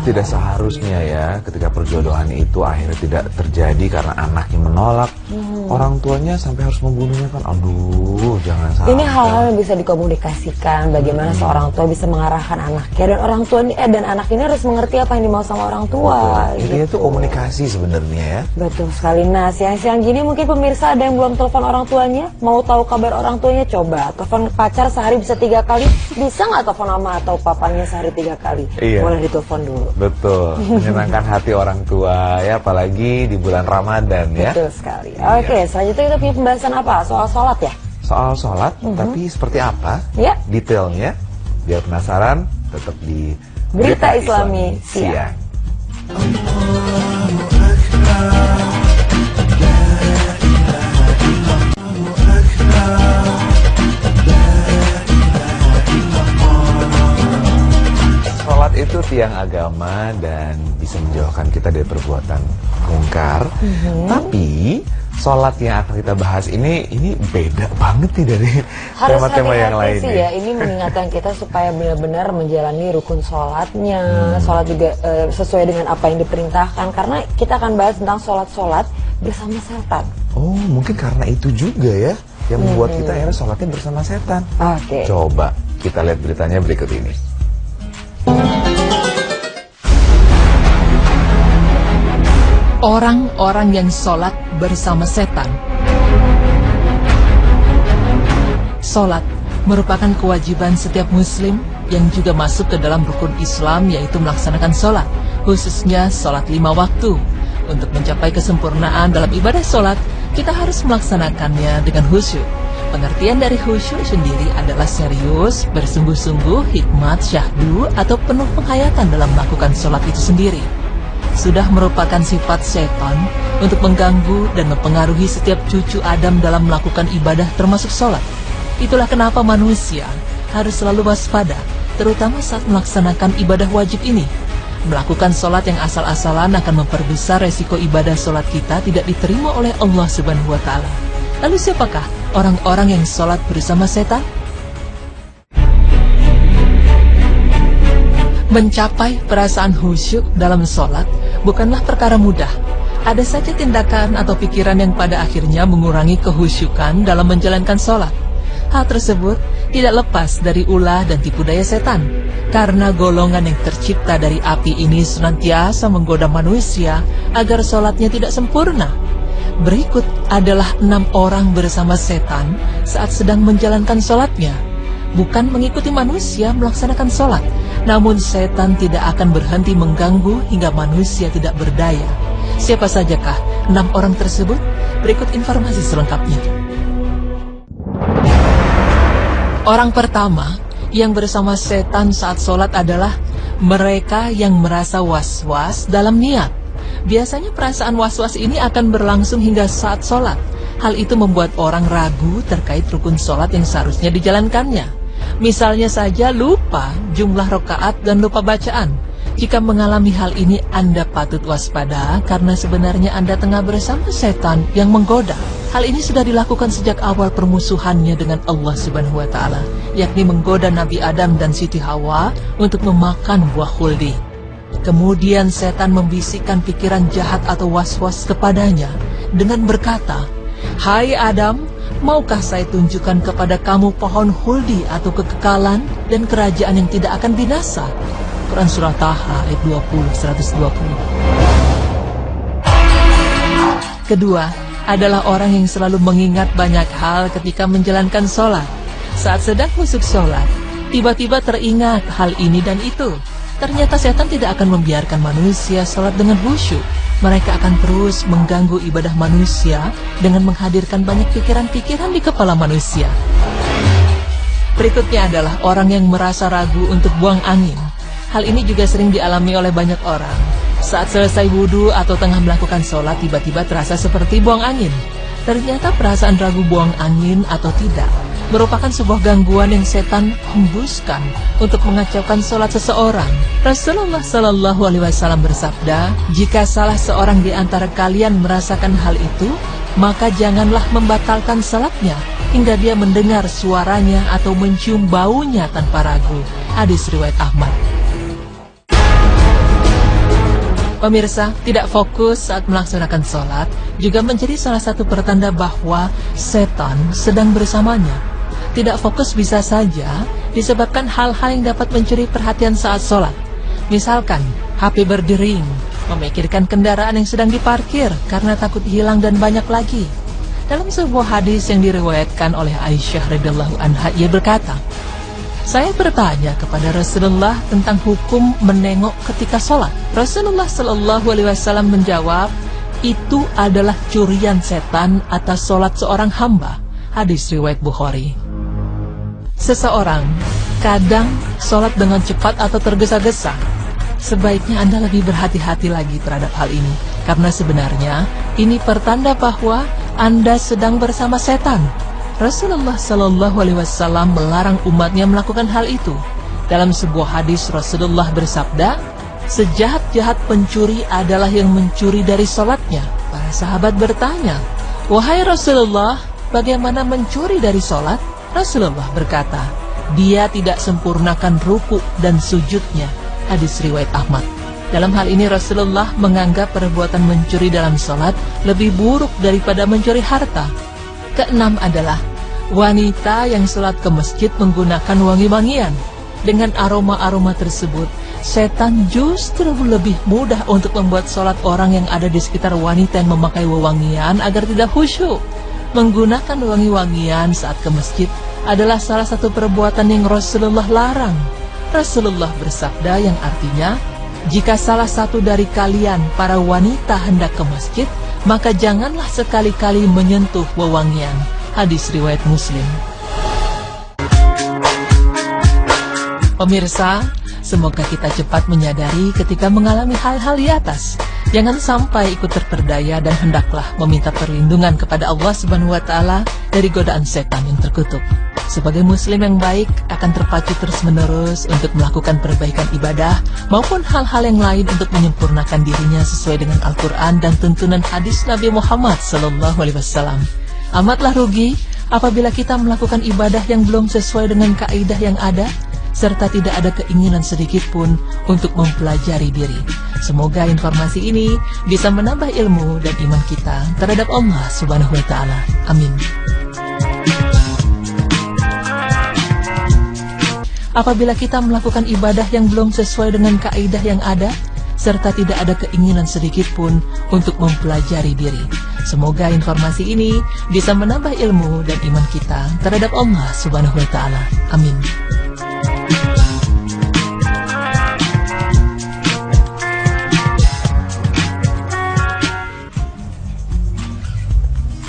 tidak seharusnya ya ketika perjodohan itu akhirnya tidak terjadi karena anaknya menolak. Orang tuanya sampai harus membunuhnya kan. Aduh, jangan sampai. Ini hal-hal yang bisa dikomunikasikan, bagaimana seorang tua bisa mengarahkan anaknya, dan orang tua ini dan anak ini harus mengerti apa yang dimau sama orang tua. Ini itu komunikasi sebenarnya ya. Betul sekali. Nah, siang-siang gini mungkin pemirsa ada yang belum telepon orang tuanya, mau tahu kabar orang tuanya, coba telepon pacar sehari bisa 3 kali, bisa nggak telepon mama atau papanya sehari 3 kali? Iya. Boleh ditelepon dulu. Betul, menyenangkan hati orang tua ya, apalagi di bulan Ramadan ya. Betul sekali. Oke, selanjutnya kita punya pembahasan apa? Soal sholat ya? Soal sholat, tapi seperti apa Ya. detailnya? Biar penasaran, tetap di Berita Islami Siang. Sholat itu tiang agama dan bisa menjauhkan kita dari perbuatan mungkar. Tapi sholat yang akan kita bahas ini beda banget nih dari Harus tema-tema yang hati-hati lain sih nih. ya, ini mengingatkan kita supaya benar-benar menjalani rukun sholatnya, sholat juga sesuai dengan apa yang diperintahkan, karena kita akan bahas tentang sholat-sholat bersama setan. Oh, mungkin karena itu juga ya yang membuat kita akhirnya sholatnya bersama setan. Oke. Coba kita lihat beritanya berikut ini. Orang-orang yang sholat bersama setan. Sholat merupakan kewajiban setiap muslim yang juga masuk ke dalam rukun Islam, yaitu melaksanakan sholat, khususnya sholat 5 waktu. Untuk mencapai kesempurnaan dalam ibadah sholat, kita harus melaksanakannya dengan khusyuk. Pengertian dari khusyuk sendiri adalah serius, bersungguh-sungguh, hikmat, syahdu, atau penuh penghayatan dalam melakukan sholat itu sendiri. Sudah merupakan sifat setan untuk mengganggu dan mempengaruhi setiap cucu Adam dalam melakukan ibadah termasuk sholat. Itulah kenapa manusia harus selalu waspada, terutama saat melaksanakan ibadah wajib ini. Melakukan sholat yang asal-asalan akan memperbesar resiko ibadah sholat kita tidak diterima oleh Allah Subhanahu wa Ta'ala. Lalu siapakah orang-orang yang sholat bersama setan? Mencapai perasaan khusyuk dalam sholat bukanlah perkara mudah. Ada saja tindakan atau pikiran yang pada akhirnya mengurangi kehusyukan dalam menjalankan sholat. Hal tersebut tidak lepas dari ulah dan tipu daya setan, karena golongan yang tercipta dari api ini senantiasa menggoda manusia agar sholatnya tidak sempurna. Berikut adalah 6 orang bersama setan saat sedang menjalankan sholatnya. Bukan mengikuti manusia melaksanakan sholat, namun setan tidak akan berhenti mengganggu hingga manusia tidak berdaya. Siapa sajakah 6 orang tersebut? Berikut informasi selengkapnya. Orang pertama yang bersama setan saat sholat adalah mereka yang merasa was-was dalam niat. Biasanya perasaan was-was ini akan berlangsung hingga saat sholat. Hal itu membuat orang ragu terkait rukun sholat yang seharusnya dijalankannya. Misalnya saja lupa jumlah rakaat dan lupa bacaan. Jika mengalami hal ini, Anda patut waspada karena sebenarnya Anda tengah bersama setan yang menggoda. Hal ini sudah dilakukan sejak awal permusuhannya dengan Allah Subhanahu wa Ta'ala, yakni menggoda Nabi Adam dan Siti Hawa untuk memakan buah khuldi. Kemudian setan membisikkan pikiran jahat atau was-was kepadanya dengan berkata, "Hai Adam, maukah saya tunjukkan kepada kamu pohon khuldi atau kekekalan dan kerajaan yang tidak akan binasa?" Quran Surah Taha ayat 120. Kedua adalah orang yang selalu mengingat banyak hal ketika menjalankan sholat. Saat sedang khusyuk sholat, tiba-tiba teringat hal ini dan itu. Ternyata setan tidak akan membiarkan manusia sholat dengan khusyuk. Mereka akan terus mengganggu ibadah manusia dengan menghadirkan banyak pikiran-pikiran di kepala manusia. Berikutnya adalah orang yang merasa ragu untuk buang angin. Hal ini juga sering dialami oleh banyak orang. Saat selesai wudhu atau tengah melakukan sholat, tiba-tiba terasa seperti buang angin. Ternyata perasaan ragu buang angin atau tidak merupakan sebuah gangguan yang setan hembuskan untuk mengacaukan sholat seseorang. Rasulullah Shallallahu Alaihi Wasallam bersabda, "Jika salah seorang di antara kalian merasakan hal itu, maka janganlah membatalkan sholatnya hingga dia mendengar suaranya atau mencium baunya tanpa ragu." Hadis riwayat Ahmad. Pemirsa, tidak fokus saat melaksanakan sholat juga menjadi salah satu pertanda bahwa setan sedang bersamanya. Tidak fokus bisa saja disebabkan hal-hal yang dapat mencuri perhatian saat sholat. Misalkan, HP berdering, memikirkan kendaraan yang sedang diparkir karena takut hilang dan banyak lagi. Dalam sebuah hadis yang diriwayatkan oleh Aisyah radhiyallahu anha, ia berkata, "Saya bertanya kepada Rasulullah tentang hukum menengok ketika sholat. Rasulullah Shallallahu Alaihi Wasallam menjawab, itu adalah curian setan atas sholat seorang hamba." Hadis riwayat Bukhari. Seseorang kadang sholat dengan cepat atau tergesa-gesa. Sebaiknya Anda lebih berhati-hati lagi terhadap hal ini, karena sebenarnya ini pertanda bahwa Anda sedang bersama setan. Rasulullah Shallallahu Alaihi Wasallam melarang umatnya melakukan hal itu. Dalam sebuah hadis Rasulullah bersabda, "Sejahat-jahat pencuri adalah yang mencuri dari sholatnya." Para sahabat bertanya, "Wahai Rasulullah, bagaimana mencuri dari sholat?" Rasulullah berkata, "Dia tidak sempurnakan ruku dan sujudnya." Hadis riwayat Ahmad. Dalam hal ini Rasulullah menganggap perbuatan mencuri dalam sholat lebih buruk daripada mencuri harta. Keenam adalah wanita yang sholat ke masjid menggunakan wangi-wangian. Dengan aroma-aroma tersebut, setan justru lebih mudah untuk membuat sholat orang yang ada di sekitar wanita yang memakai wewangian agar tidak khusyuk. Menggunakan wangi-wangian saat ke masjid adalah salah satu perbuatan yang Rasulullah larang. Rasulullah bersabda yang artinya, "Jika salah satu dari kalian para wanita hendak ke masjid, maka janganlah sekali-kali menyentuh wewangian." Hadis riwayat Muslim. Pemirsa, semoga kita cepat menyadari ketika mengalami hal-hal di atas. Jangan sampai ikut terperdaya dan hendaklah meminta perlindungan kepada Allah Subhanahu wa taala dari godaan setan yang terkutuk. Sebagai muslim yang baik akan terpacu terus-menerus untuk melakukan perbaikan ibadah maupun hal-hal yang lain untuk menyempurnakan dirinya sesuai dengan Al-Quran dan tuntunan hadis Nabi Muhammad SAW. Amatlah rugi apabila kita melakukan ibadah yang belum sesuai dengan kaidah yang ada, serta tidak ada keinginan sedikit pun untuk mempelajari diri. Semoga informasi ini bisa menambah ilmu dan iman kita terhadap Allah Subhanahu wa taala. Amin. Apabila kita melakukan ibadah yang belum sesuai dengan kaidah yang ada, serta tidak ada keinginan sedikit pun untuk mempelajari diri. Semoga informasi ini bisa menambah ilmu dan iman kita terhadap Allah Subhanahu wa taala. Amin.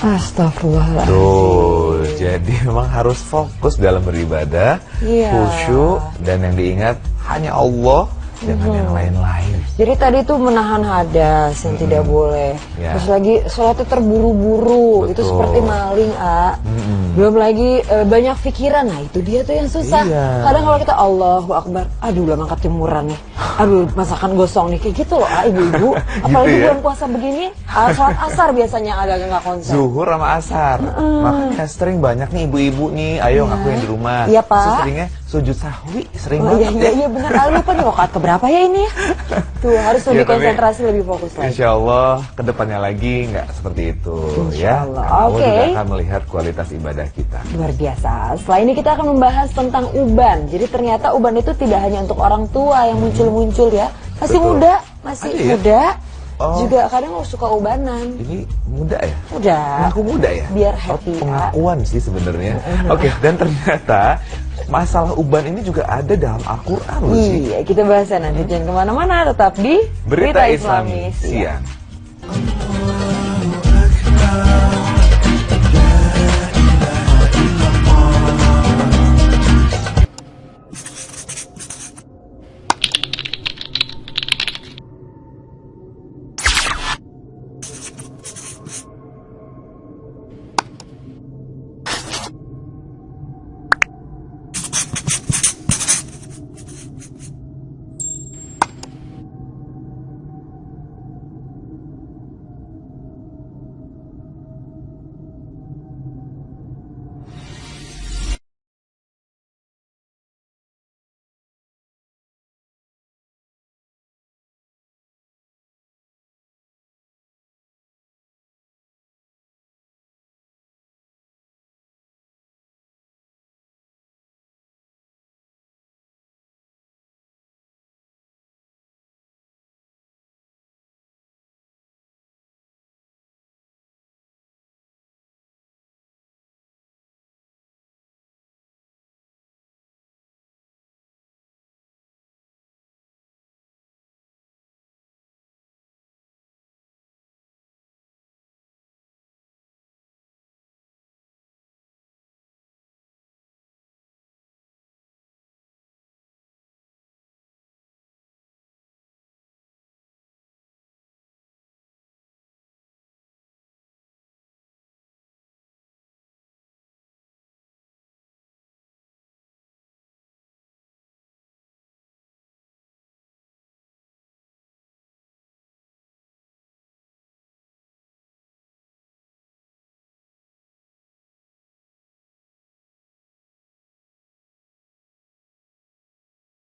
Astagfirullahaladzim. Tuh, jadi memang harus fokus dalam beribadah, khusyuk, dan yang diingat hanya Allah, jangan yang lain-lain. Jadi tadi tuh menahan hadas yang tidak boleh. Ya. Terus lagi sholatnya terburu-buru, itu Betul. seperti maling, Belum lagi banyak pikiran, nah itu dia tuh yang susah. Iya. Kadang kalau kita Allahu Akbar, aduh udah angkat jemuran nih, aduh masakan gosong nih, kayak gitu loh ibu-ibu. Apalagi ya? bulan puasa begini, sholat asar biasanya agak nggak konsen. Zuhur sama asar. Makanya sering banyak nih ibu-ibu nih, ayo ngakuin di rumah. Iya, Pak. Terus seringnya sujud sahwi, sering Oh banget iya benar, lupa nih rokaat keberapa ya ini ya. Tuh harus lebih tapi konsentrasi, lebih fokus lagi. Insya Allah kedepannya lagi nggak seperti itu. Insya Ya. Allah. Karena Allah Oke. juga akan melihat kualitas ibadah kita. Luar biasa. Setelah ini kita akan membahas tentang uban. Jadi ternyata uban itu tidak hanya untuk orang tua yang muncul-muncul ya. Masih Betul. muda, masih Ada ya? muda. Oh. Juga kadang suka ubanan. Ini muda ya? Udah. Ngaku muda ya? Biar happy, ya. Pengakuan sih sebenarnya. Oke, dan ternyata masalah uban ini juga ada dalam Al-Quran loh sih. Iya, kita bahasnya nanti. Jangan kemana-mana, tetap di Berita Islami siang.